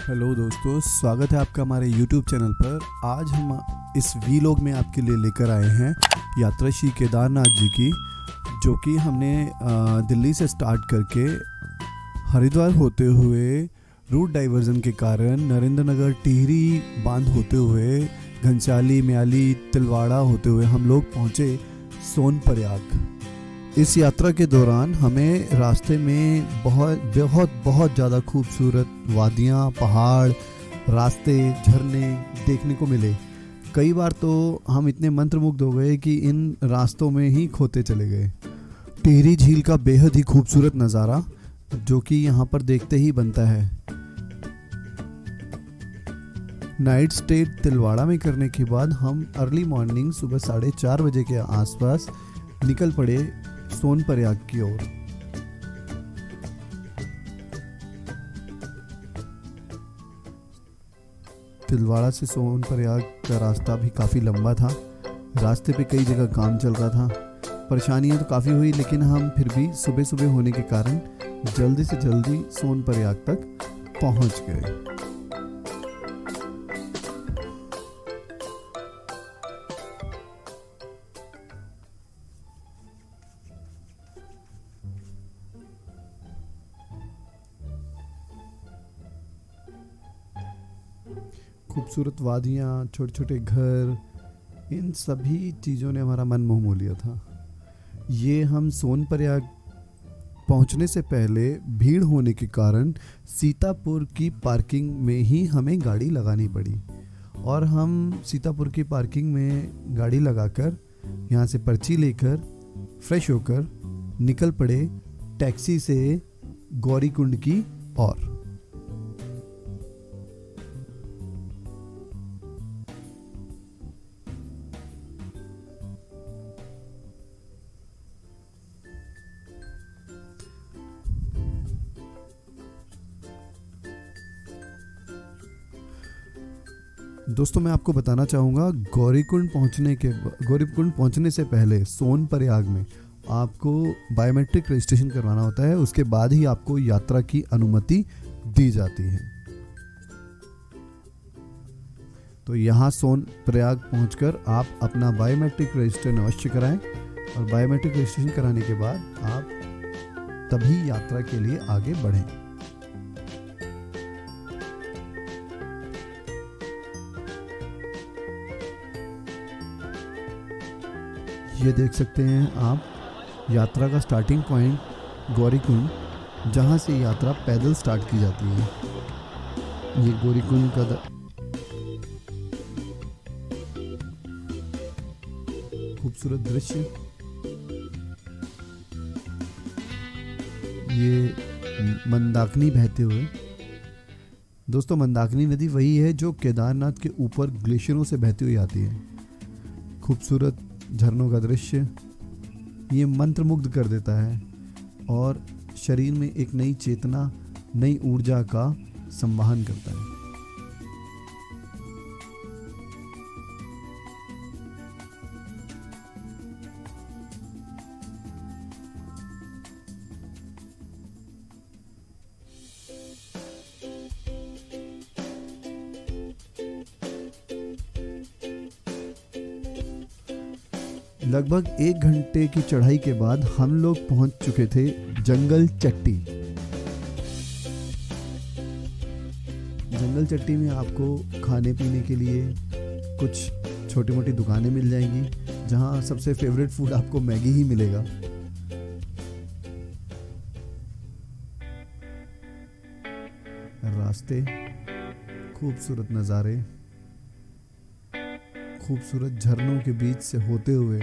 Hello दोस्तों, स्वागत है आपका हमारे YouTube चैनल पर। आज हम इस वीलॉग में आपके लिए लेकर आए हैं यात्रा श्री केदारनाथ जी की, जो कि हमने दिल्ली से स्टार्ट करके हरिद्वार होते हुए रूट डाइवर्जन के कारण नरेंद्र नगर टिहरी बांध होते हुए घनसाली म्याली तिलवाड़ा होते हुए हम लोग पहुँचे सोनप्रयाग। इस यात्रा के दौरान हमें रास्ते में बहुत ज़्यादा खूबसूरत वादियाँ, पहाड़, रास्ते, झरने देखने को मिले। कई बार तो हम इतने मंत्रमुग्ध हो गए कि इन रास्तों में ही खोते चले गए। टिहरी झील का बेहद ही खूबसूरत नज़ारा जो कि यहाँ पर देखते ही बनता है। नाइट स्टे तिलवाड़ा में करने के बाद हम अर्ली मॉर्निंग सुबह 4:30 बजे के आसपास निकल पड़े सोनप्रयाग की ओर। तिलवाड़ा से सोनप्रयाग का रास्ता भी काफ़ी लंबा था। रास्ते पे कई जगह काम चल रहा था। परेशानियां तो काफ़ी हुई, लेकिन हम फिर भी सुबह सुबह होने के कारण जल्दी से जल्दी सोनप्रयाग तक पहुंच गए। खूबसूरत वादियाँ, छोटे छोटे घर, इन सभी चीज़ों ने हमारा मन मोह लिया था। ये हम सोनप्रयाग पहुंचने से पहले भीड़ होने के कारण सीतापुर की पार्किंग में ही हमें गाड़ी लगानी पड़ी, और हम सीतापुर की पार्किंग में गाड़ी लगाकर यहाँ से पर्ची लेकर फ्रेश होकर निकल पड़े टैक्सी से गौरीकुंड की ओर। दोस्तों, मैं आपको बताना चाहूँगा, गौरीकुंड पहुँचने से पहले सोनप्रयाग में आपको बायोमेट्रिक रजिस्ट्रेशन करवाना होता है। उसके बाद ही आपको यात्रा की अनुमति दी जाती है। तो यहाँ सोनप्रयाग पहुँचकर आप अपना बायोमेट्रिक रजिस्ट्रेशन अवश्य कराएं, और बायोमेट्रिक रजिस्ट्रेशन कराने के बाद आप तभी यात्रा के लिए आगे बढ़ें। ये देख सकते हैं आप यात्रा का स्टार्टिंग पॉइंट गौरीकुंड, जहाँ से यात्रा पैदल स्टार्ट की जाती है। ये गौरीकुंड का खूबसूरत दृश्य। ये मंदाकिनी बहते हुए। दोस्तों, मंदाकिनी नदी वही है जो केदारनाथ के ऊपर ग्लेशियरों से बहती हुई आती है। खूबसूरत झरनों का दृश्य ये मंत्रमुग्ध कर देता है और शरीर में एक नई चेतना, नई ऊर्जा का संवहन करता है। लगभग 1 घंटे की चढ़ाई के बाद हम लोग पहुंच चुके थे जंगल चट्टी। जंगल चट्टी में आपको खाने पीने के लिए कुछ छोटी मोटी दुकानें मिल जाएंगी, जहां सबसे फेवरेट फूड आपको मैगी ही मिलेगा। रास्ते, खूबसूरत नज़ारे, खूबसूरत झरनों के बीच से होते हुए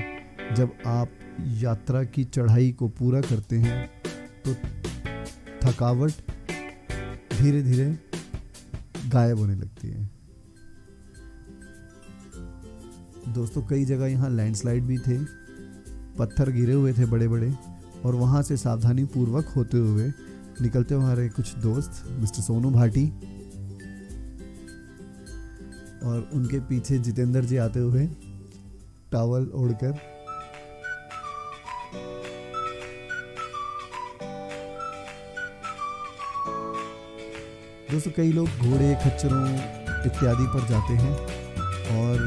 जब आप यात्रा की चढ़ाई को पूरा करते हैं तो थकावट धीरे धीरे गायब होने लगती है। दोस्तों, कई जगह यहाँ लैंडस्लाइड भी थे, पत्थर गिरे हुए थे बड़े बड़े, और वहाँ से सावधानी पूर्वक होते हुए निकलते हमारे कुछ दोस्त मिस्टर सोनू भाटी और उनके पीछे जितेंद्र जी आते हुए टॉवल ओढ़कर। दोस्तों कई लोग घोड़े, खच्चरों इत्यादि पर जाते हैं और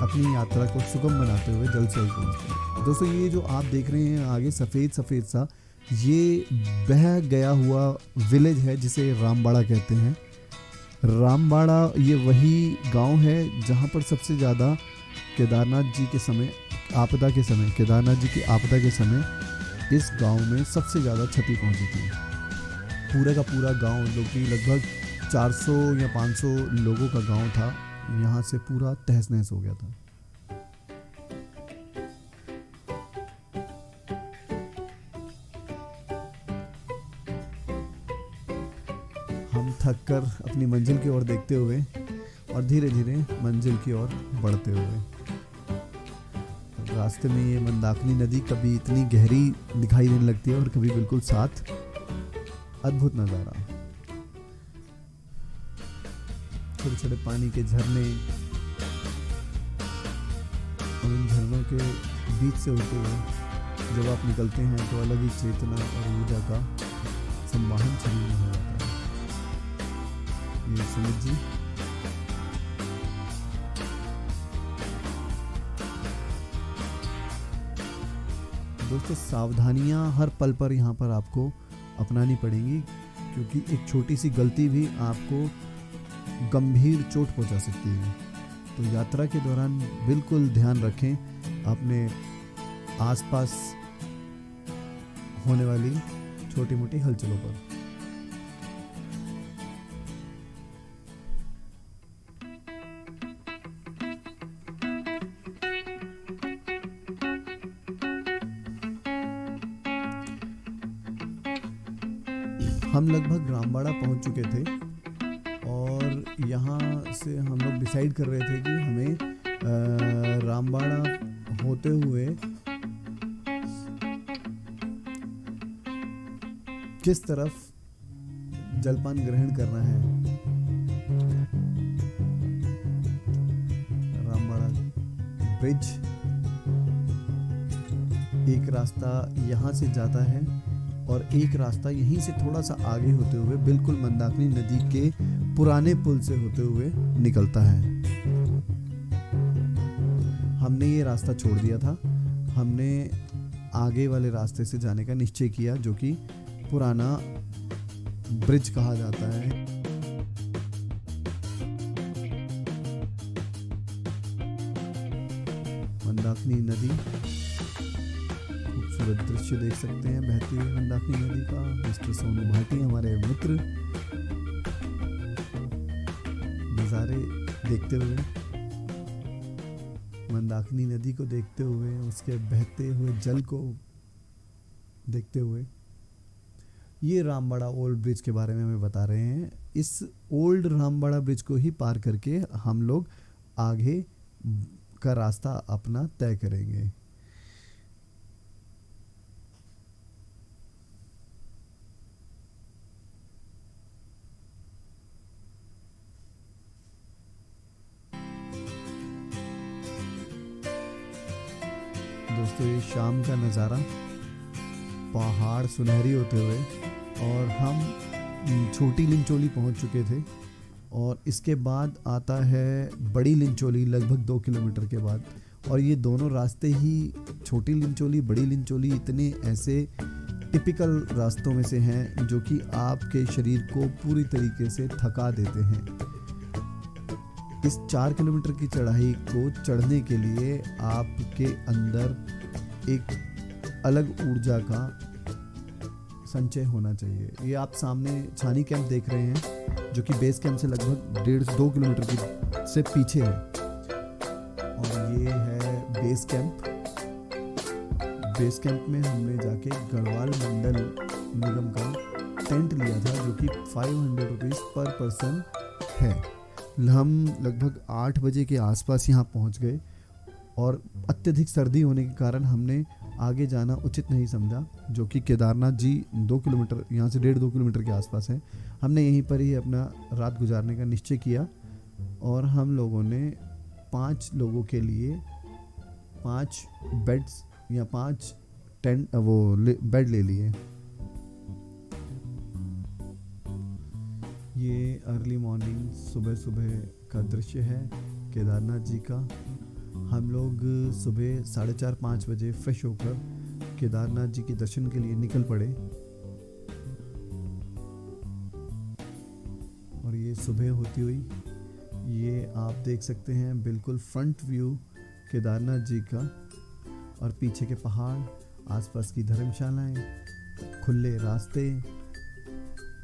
अपनी यात्रा को सुगम बनाते हुए जल्द से जल्द पहुँचते हैं। दोस्तों ये जो आप देख रहे हैं आगे सफ़ेद सफ़ेद सा, ये बह गया हुआ विलेज है जिसे रामबाड़ा कहते हैं। रामबाड़ा ये वही गांव है जहां पर सबसे ज़्यादा केदारनाथ जी के समय केदारनाथ जी की आपदा के समय इस गांव में सबसे ज़्यादा क्षति पहुंची थी। पूरा का पूरा गांव, जो कि लगभग 400 या 500 लोगों का गांव था, यहाँ से पूरा तहस नहस हो गया था। हम थक कर अपनी मंजिल की ओर देखते हुए और धीरे धीरे मंजिल की ओर बढ़ते हुए, रास्ते में ये मंदाकिनी नदी कभी इतनी गहरी दिखाई देने लगती है और कभी बिल्कुल साथ। अद्भुत नज़ारा, छोटे छोटे पानी के झरने और इन झरनों के बीच से होते हुए जब आप निकलते हैं तो अलग ही चेतना और ऊर्जा का संवाहन शरीर में हो जाता है। ये सुमित जी दोस्तों, सावधानियां हर पल पर यहाँ पर आपको अपनानी पड़ेंगी, क्योंकि एक छोटी सी गलती भी आपको गंभीर चोट पहुंचा सकती है। तो यात्रा के दौरान बिल्कुल ध्यान रखें अपने आसपास होने वाली छोटी मोटी हलचलों पर। हम लगभग रामबाड़ा पहुंच चुके थे और यहाँ से हम लोग डिसाइड कर रहे थे कि हमें रामबाड़ा होते हुए किस तरफ जलपान ग्रहण करना है। रामबाड़ा ब्रिज, एक रास्ता यहाँ से जाता है और एक रास्ता यहीं से थोड़ा सा आगे होते हुए बिल्कुल मंदाकिनी नदी के पुराने पुल से होते हुए निकलता है। हमने ये रास्ता छोड़ दिया था, हमने आगे वाले रास्ते से जाने का निश्चय किया, जो कि पुराना ब्रिज कहा जाता है। मंदाकिनी नदी, खूबसूरत दृश्य देख सकते हैं बहती हुई मंदाकिनी नदी का। मिस्टर सोनू भाटी हमारे मित्र नज़ारे देखते हुए, मंदाकिनी नदी को देखते हुए, उसके बहते हुए जल को देखते हुए, ये रामबाड़ा ओल्ड ब्रिज के बारे में हमें बता रहे हैं। इस ओल्ड रामबाड़ा ब्रिज को ही पार करके हम लोग आगे का रास्ता अपना तय करेंगे। दोस्तों ये शाम का नज़ारा, पहाड़ सुनहरी होते हुए, और हम छोटी लिंचोली पहुंच चुके थे और इसके बाद आता है बड़ी लिंचोली लगभग 2 किलोमीटर के बाद। और ये दोनों रास्ते ही, छोटी लिंचोली, बड़ी लिंचोली, इतने ऐसे टिपिकल रास्तों में से हैं जो कि आपके शरीर को पूरी तरीके से थका देते हैं। इस 4 किलोमीटर की चढ़ाई को चढ़ने के लिए आपके अंदर एक अलग ऊर्जा का संचय होना चाहिए। ये आप सामने छानी कैंप देख रहे हैं, जो कि बेस कैंप से लगभग 1.5-2 किलोमीटर की से पीछे है। और ये है बेस कैंप। बेस कैंप में हमने जाके गढ़वाल मंडल निगम का टेंट लिया था, जो कि 500 रुपीज़ पर पर्सन है। हम लगभग 8 बजे के आसपास यहाँ पहुँच गए और अत्यधिक सर्दी होने के कारण हमने आगे जाना उचित नहीं समझा, जो कि केदारनाथ जी 2 किलोमीटर यहाँ से 1.5-2 किलोमीटर के आसपास है। हमने यहीं पर ही अपना रात गुजारने का निश्चय किया और हम लोगों ने 5 लोगों के लिए 5 बेड्स या 5 बेड ले लिए। ये अर्ली मॉर्निंग सुबह सुबह का दृश्य है केदारनाथ जी का। हम लोग सुबह 4:30-5 बजे फ्रेश होकर केदारनाथ जी के दर्शन के लिए निकल पड़े। और ये सुबह होती हुई ये आप देख सकते हैं बिल्कुल फ्रंट व्यू केदारनाथ जी का, और पीछे के पहाड़, आसपास की धर्मशालाएं, खुले रास्ते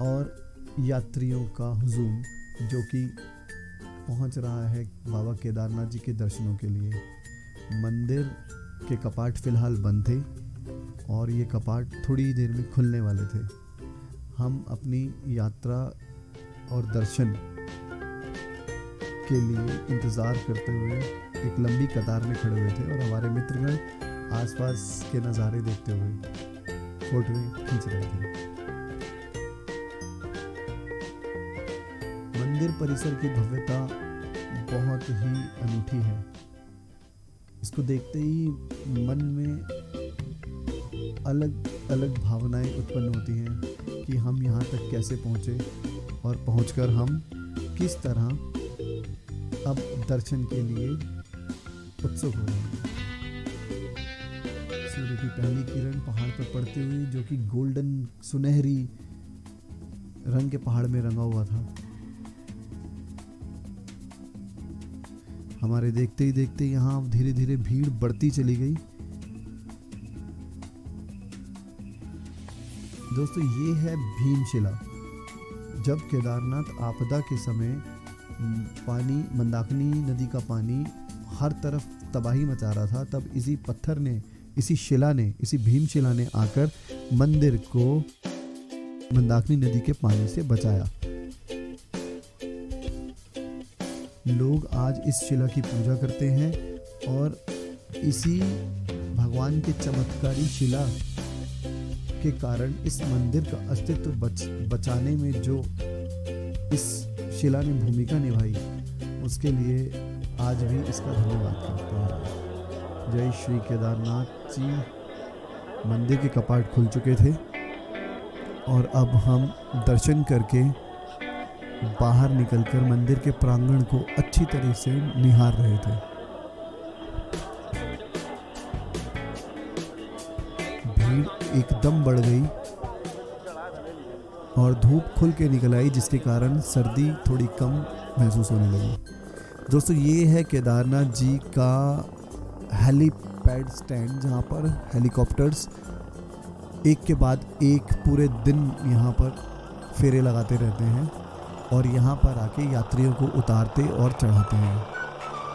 और यात्रियों का हुजूम जो कि पहुंच रहा है बाबा केदारनाथ जी के दर्शनों के लिए। मंदिर के कपाट फ़िलहाल बंद थे और ये कपाट थोड़ी ही देर में खुलने वाले थे। हम अपनी यात्रा और दर्शन के लिए इंतज़ार करते हुए एक लंबी कतार में खड़े हुए थे और हमारे मित्रगण आसपास के नज़ारे देखते हुए फोटोएं खींच रहे थे। मंदिर परिसर की भव्यता बहुत ही अनूठी है। इसको देखते ही मन में अलग अलग भावनाएं उत्पन्न होती हैं कि हम यहाँ तक कैसे पहुँचे और पहुँचकर हम किस तरह अब दर्शन के लिए उत्सुक हो रहे हैं। सूर्य की पहली किरण पहाड़ पर पड़ती हुई जो कि गोल्डन सुनहरी रंग के पहाड़ में रंगा हुआ था। हमारे देखते ही देखते यहाँ धीरे धीरे भीड़ बढ़ती चली गई। दोस्तों, ये है भीमशिला। जब केदारनाथ आपदा के समय पानी, मंदाकिनी नदी का पानी हर तरफ तबाही मचा रहा था, तब इसी पत्थर ने, इसी शिला ने, इसी भीमशिला ने आकर मंदिर को मंदाकिनी नदी के पानी से बचाया। लोग आज इस शिला की पूजा करते हैं और इसी भगवान के चमत्कारी शिला के कारण इस मंदिर का अस्तित्व बचाने में जो इस शिला ने भूमिका निभाई, उसके लिए आज भी इसका धन्यवाद करते हैं। जय श्री केदारनाथ जी। मंदिर के कपाट खुल चुके थे और अब हम दर्शन करके बाहर निकलकर मंदिर के प्रांगण को अच्छी तरह से निहार रहे थे। भीड़ एकदम बढ़ गई और धूप खुल के निकल आई, जिसके कारण सर्दी थोड़ी कम महसूस होने लगी। दोस्तों, ये है केदारनाथ जी का हेलीपैड स्टैंड, जहाँ पर हेलीकॉप्टर्स एक के बाद एक पूरे दिन यहाँ पर फेरे लगाते रहते हैं और यहाँ पर आके यात्रियों को उतारते और चढ़ाते हैं।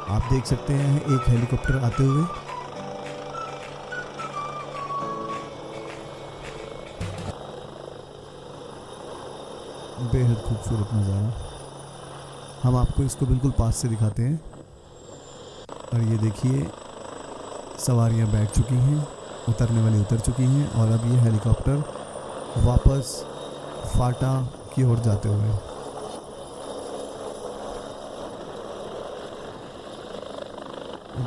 आप देख सकते हैं एक हेलीकॉप्टर आते हुए। बेहद खूबसूरत नज़ारा। हम आपको इसको बिल्कुल पास से दिखाते हैं। और ये देखिए, सवारियां बैठ चुकी हैं, उतरने वाली उतर चुकी हैं और अब ये हेलीकॉप्टर वापस फाटा की ओर जाते हुए।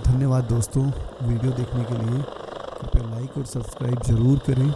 धन्यवाद दोस्तों वीडियो देखने के लिए। कृपया लाइक और सब्सक्राइब ज़रूर करें।